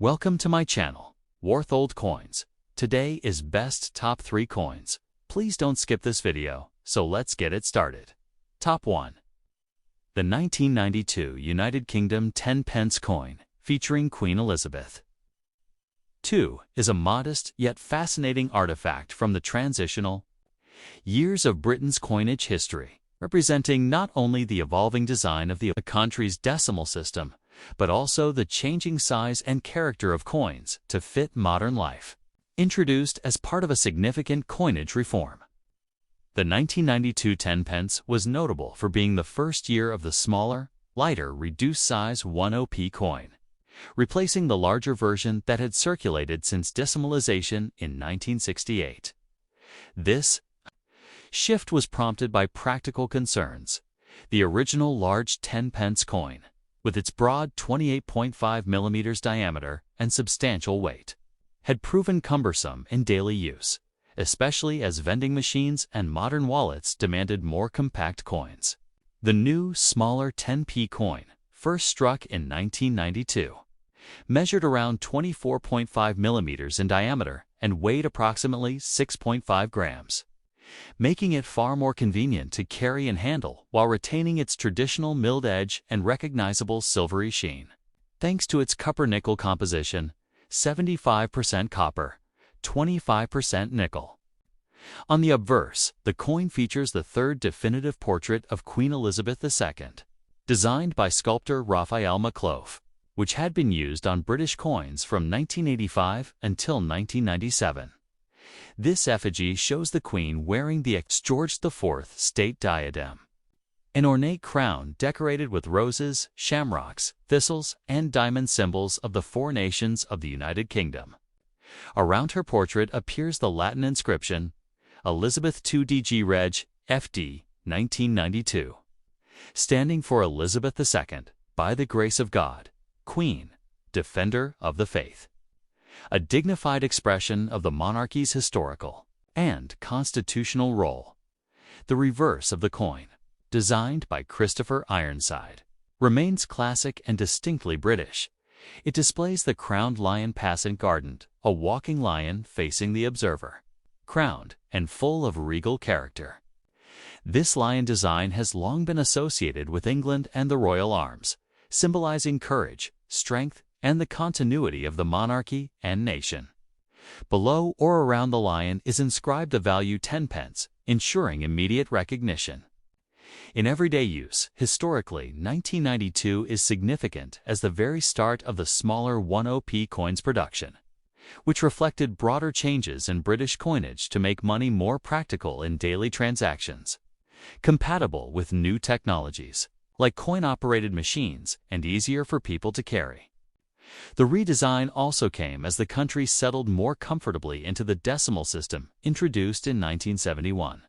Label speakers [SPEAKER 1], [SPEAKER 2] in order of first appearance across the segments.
[SPEAKER 1] Welcome to my channel, Warth Old Coins. Today is best top 3 coins. Please don't skip this video, so let's get it started. Top 1. The 1992 United Kingdom 10 pence coin, featuring Queen Elizabeth. 2 is a modest yet fascinating artifact from the transitional years of Britain's coinage history, representing not only the evolving design of the country's decimal system, but also the changing size and character of coins to fit modern life. Introduced as part of a significant coinage reform, the 1992 10 pence was notable for being the first year of the smaller, lighter, reduced-size 10p coin, replacing the larger version that had circulated since decimalization in 1968. This shift was prompted by practical concerns. The original large 10 pence coin, with its broad 28.5 mm diameter and substantial weight, had proven cumbersome in daily use, especially as vending machines and modern wallets demanded more compact coins. The new, smaller 10p coin, first struck in 1992, measured around 24.5 mm in diameter and weighed approximately 6.5 grams, making it far more convenient to carry and handle while retaining its traditional milled edge and recognizable silvery sheen. Thanks to its copper-nickel composition, 75% copper, 25% nickel. On the obverse, the coin features the third definitive portrait of Queen Elizabeth II, designed by sculptor Raphael Maclouf, which had been used on British coins from 1985 until 1997. This effigy shows the Queen wearing the George IV state diadem, an ornate crown decorated with roses, shamrocks, thistles, and diamond symbols of the 4 nations of the United Kingdom. Around her portrait appears the Latin inscription, Elizabeth II DG Reg, FD, 1992, standing for Elizabeth II, by the grace of God, Queen, Defender of the Faith. A dignified expression of the monarchy's historical and constitutional role. The reverse of the coin, designed by Christopher Ironside, remains classic and distinctly British. It displays the crowned lion passant guardant, a walking lion facing the observer, crowned and full of regal character. This lion design has long been associated with England and the royal arms, symbolizing courage, strength, and the continuity of the monarchy and nation. Below or around the lion is inscribed the value 10 pence, ensuring immediate recognition. In everyday use, historically, 1992 is significant as the very start of the smaller 10p coins production, which reflected broader changes in British coinage to make money more practical in daily transactions, compatible with new technologies, like coin-operated machines, and easier for people to carry. The redesign also came as the country settled more comfortably into the decimal system introduced in 1971,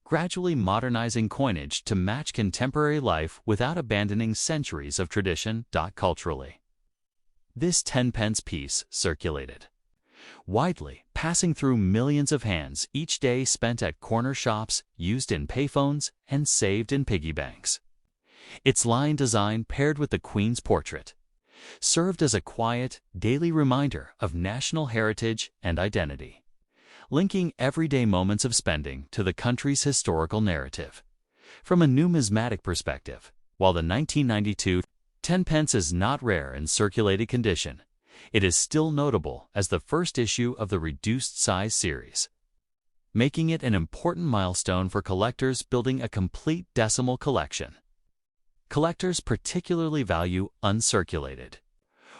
[SPEAKER 1] gradually modernizing coinage to match contemporary life without abandoning centuries of tradition. Culturally, this 10 pence piece circulated widely, passing through millions of hands each day, spent at corner shops, used in payphones, and saved in piggy banks. Its lion design, paired with the Queen's portrait, served as a quiet, daily reminder of national heritage and identity, linking everyday moments of spending to the country's historical narrative. From a numismatic perspective, while the 1992 10 pence is not rare in circulated condition, it is still notable as the first issue of the reduced-size series, making it an important milestone for collectors building a complete decimal collection. Collectors particularly value uncirculated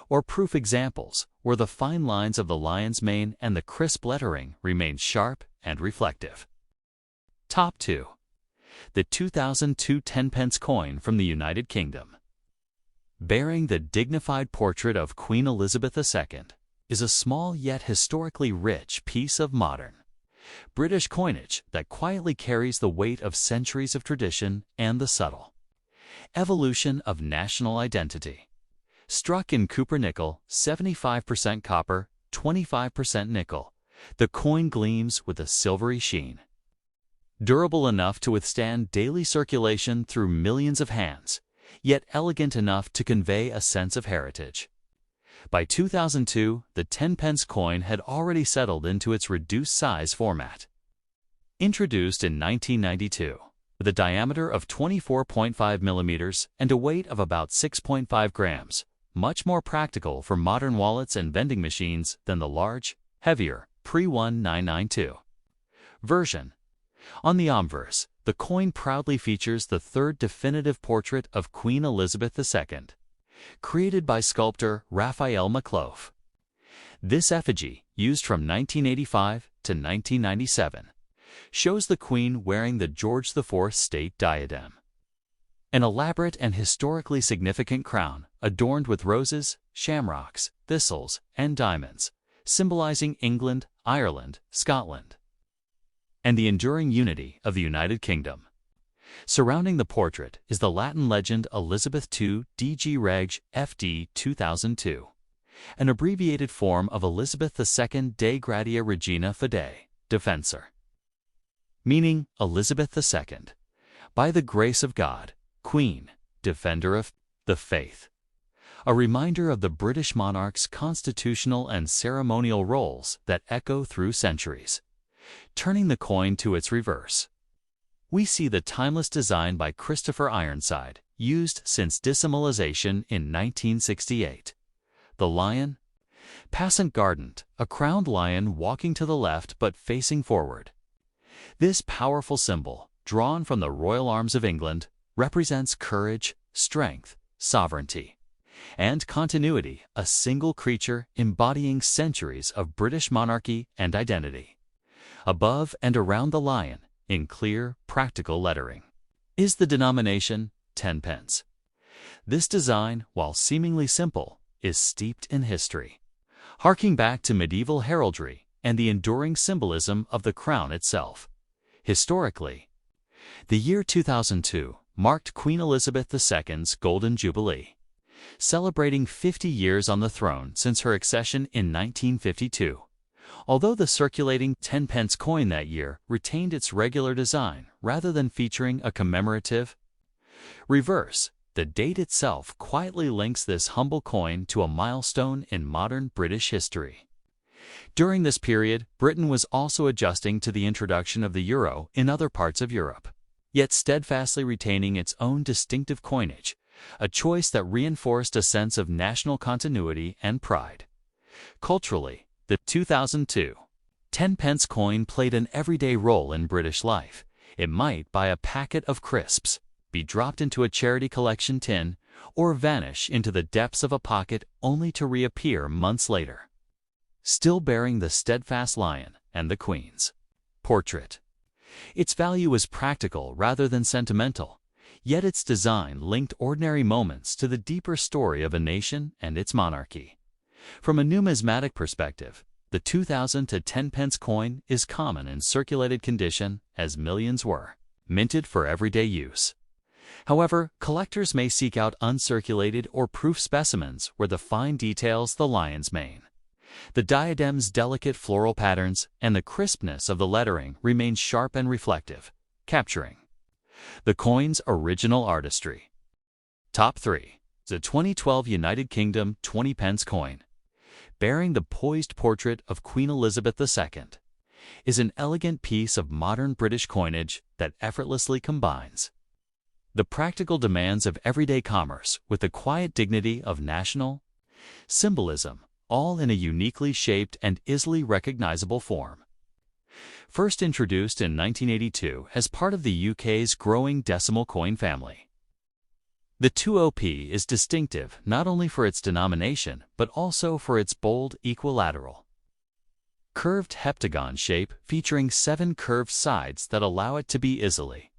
[SPEAKER 1] or proof examples, where the fine lines of the lion's mane and the crisp lettering remain sharp and reflective. Top 2. The 2002 10 pence coin from the United Kingdom. Bearing the dignified portrait of Queen Elizabeth II, is a small yet historically rich piece of modern British coinage that quietly carries the weight of centuries of tradition and the subtle evolution of national identity. Struck in copper nickel, 75% copper, 25% nickel, the coin gleams with a silvery sheen. Durable enough to withstand daily circulation through millions of hands, yet elegant enough to convey a sense of heritage. By 2002, the 10-pence coin had already settled into its reduced size format. Introduced in 1992, with a diameter of 24.5 millimeters and a weight of about 6.5 grams, much more practical for modern wallets and vending machines than the large, heavier, pre-1992 version. On the obverse, the coin proudly features the third definitive portrait of Queen Elizabeth II, created by sculptor Raphael Maclouf. This effigy, used from 1985 to 1997, shows the Queen wearing the George IV state diadem, an elaborate and historically significant crown adorned with roses, shamrocks, thistles, and diamonds, symbolizing England, Ireland, Scotland, and the enduring unity of the United Kingdom. Surrounding the portrait is the Latin legend Elizabeth II DG Reg FD 2002, an abbreviated form of Elizabeth II Dei Gratia Regina Fidei, Defensor, meaning Elizabeth II, by the grace of God, Queen, Defender of the Faith. A reminder of the British monarch's constitutional and ceremonial roles that echo through centuries. Turning the coin to its reverse, we see the timeless design by Christopher Ironside, used since decimalization in 1968. The lion, passant guardant, a crowned lion walking to the left but facing forward. This powerful symbol, drawn from the royal arms of England, represents courage, strength, sovereignty, and continuity, a single creature embodying centuries of British monarchy and identity. Above and around the lion, in clear, practical lettering, is the denomination 10 pence. This design, while seemingly simple, is steeped in history, harking back to medieval heraldry and the enduring symbolism of the crown itself. Historically, the year 2002 marked Queen Elizabeth II's Golden Jubilee, celebrating 50 years on the throne since her accession in 1952. Although the circulating 10-pence coin that year retained its regular design rather than featuring a commemorative reverse, the date itself quietly links this humble coin to a milestone in modern British history. During this period, Britain was also adjusting to the introduction of the euro in other parts of Europe, yet steadfastly retaining its own distinctive coinage, a choice that reinforced a sense of national continuity and pride. Culturally, the 2002 10-pence coin played an everyday role in British life. It might buy a packet of crisps, be dropped into a charity collection tin, or vanish into the depths of a pocket only to reappear months later, still bearing the steadfast lion and the Queen's portrait. Its value was practical rather than sentimental, yet its design linked ordinary moments to the deeper story of a nation and its monarchy. From a numismatic perspective, the 2000 to 10-pence coin is common in circulated condition, as millions were minted for everyday use. However, collectors may seek out uncirculated or proof specimens where the fine details the lion's mane, the diadem's delicate floral patterns, and the crispness of the lettering remain sharp and reflective, capturing the coin's original artistry. Top 3. The 2012 United Kingdom 20-pence coin, bearing the poised portrait of Queen Elizabeth II, is an elegant piece of modern British coinage that effortlessly combines the practical demands of everyday commerce with the quiet dignity of national symbolism, all in a uniquely shaped and easily recognizable form. First introduced in 1982 as part of the UK's growing decimal coin family, the 20p is distinctive not only for its denomination but also for its bold equilateral, curved heptagon shape featuring 7 curved sides that allow it to be easily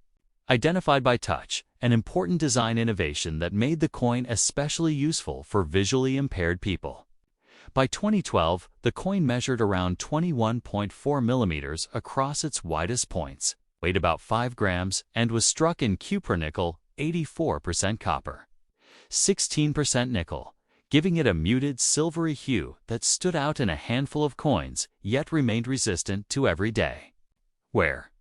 [SPEAKER 1] identified by touch, an important design innovation that made the coin especially useful for visually impaired people. By 2012, the coin measured around 21.4 millimeters across its widest points, weighed about 5 grams, and was struck in cupronickel, 84% copper, 16% nickel, giving it a muted silvery hue that stood out in a handful of coins yet remained resistant to everyday wear.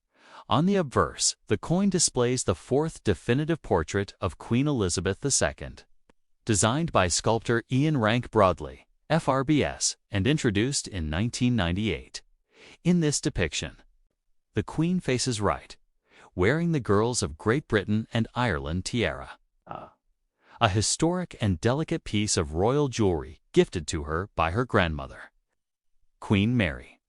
[SPEAKER 1] On the obverse, the coin displays the 4th definitive portrait of Queen Elizabeth II, designed by sculptor Ian Rank Broadley, FRBS, and introduced in 1998. In this depiction, the Queen faces right, wearing the Girls of Great Britain and Ireland tiara, a historic and delicate piece of royal jewelry gifted to her by her grandmother, Queen Mary.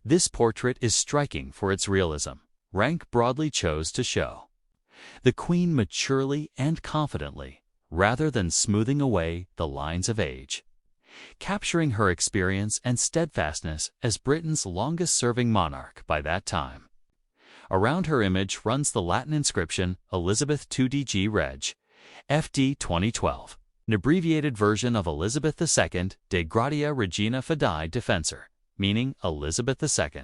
[SPEAKER 1] This portrait is striking for its realism. Rank broadly chose to show the Queen maturely and confidently, rather than smoothing away the lines of age, capturing her experience and steadfastness as Britain's longest-serving monarch by that time. Around her image runs the Latin inscription Elizabeth 2DG Reg, FD 2012, an abbreviated version of Elizabeth II de Gratia Regina Fidei Defensor, meaning Elizabeth II.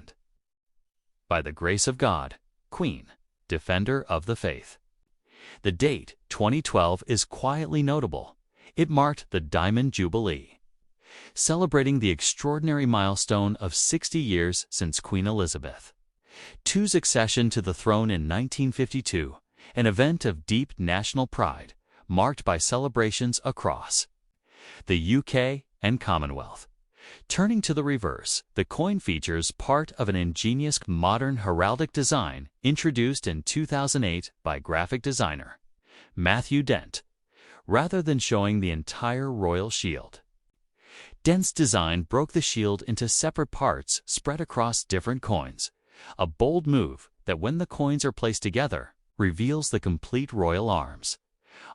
[SPEAKER 1] By the grace of God, Queen, Defender of the Faith. The date, 2012, is quietly notable. It marked the Diamond Jubilee, celebrating the extraordinary milestone of 60 years since Queen Elizabeth II's accession to the throne in 1952, an event of deep national pride, marked by celebrations across the UK and Commonwealth. Turning to the reverse, the coin features part of an ingenious modern heraldic design introduced in 2008 by graphic designer Matthew Dent, rather than showing the entire royal shield. Dent's design broke the shield into separate parts spread across different coins, a bold move that, when the coins are placed together, reveals the complete royal arms.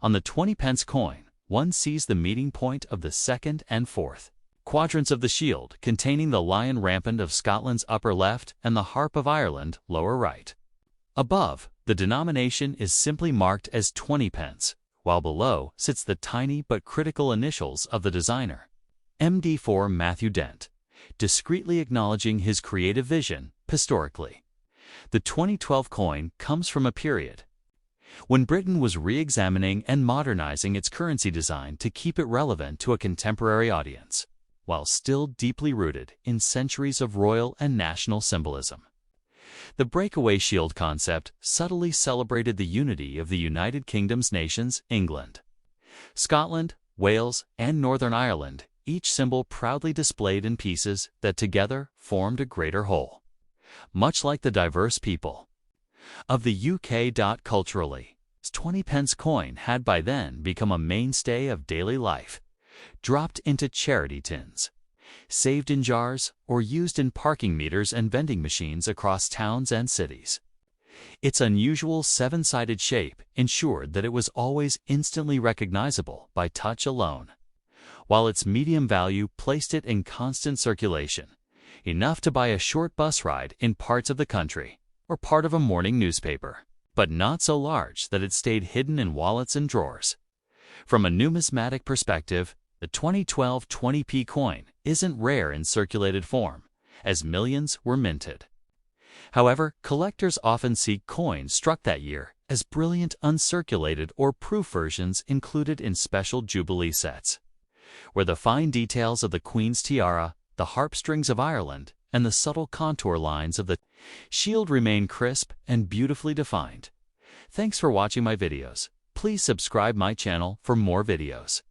[SPEAKER 1] On the 20-pence coin, one sees the meeting point of the second and fourth quadrants of the shield, containing the lion rampant of Scotland's upper left and the harp of Ireland lower right. Above, the denomination is simply marked as 20 pence, while below sits the tiny but critical initials of the designer, MD4 Matthew Dent, discreetly acknowledging his creative vision historically. The 2012 coin comes from a period when Britain was re-examining and modernizing its currency design to keep it relevant to a contemporary audience, while still deeply rooted in centuries of royal and national symbolism. The breakaway shield concept subtly celebrated the unity of the United Kingdom's nations, England, Scotland, Wales, and Northern Ireland, each symbol proudly displayed in pieces that together formed a greater whole. Much like the diverse people of the UK. Culturally, 20-pence coin had by then become a mainstay of daily life, dropped into charity tins, saved in jars, or used in parking meters and vending machines across towns and cities. Its unusual seven-sided shape ensured that it was always instantly recognizable by touch alone, while its medium value placed it in constant circulation, enough to buy a short bus ride in parts of the country or part of a morning newspaper, but not so large that it stayed hidden in wallets and drawers. From a numismatic perspective, the 2012 20p coin isn't rare in circulated form, as millions were minted. However, collectors often seek coins struck that year as brilliant uncirculated or proof versions included in special Jubilee sets, where the fine details of the Queen's tiara, the harp strings of Ireland, and the subtle contour lines of the shield remain crisp and beautifully defined. Thanks for watching my videos. Please subscribe my channel for more videos.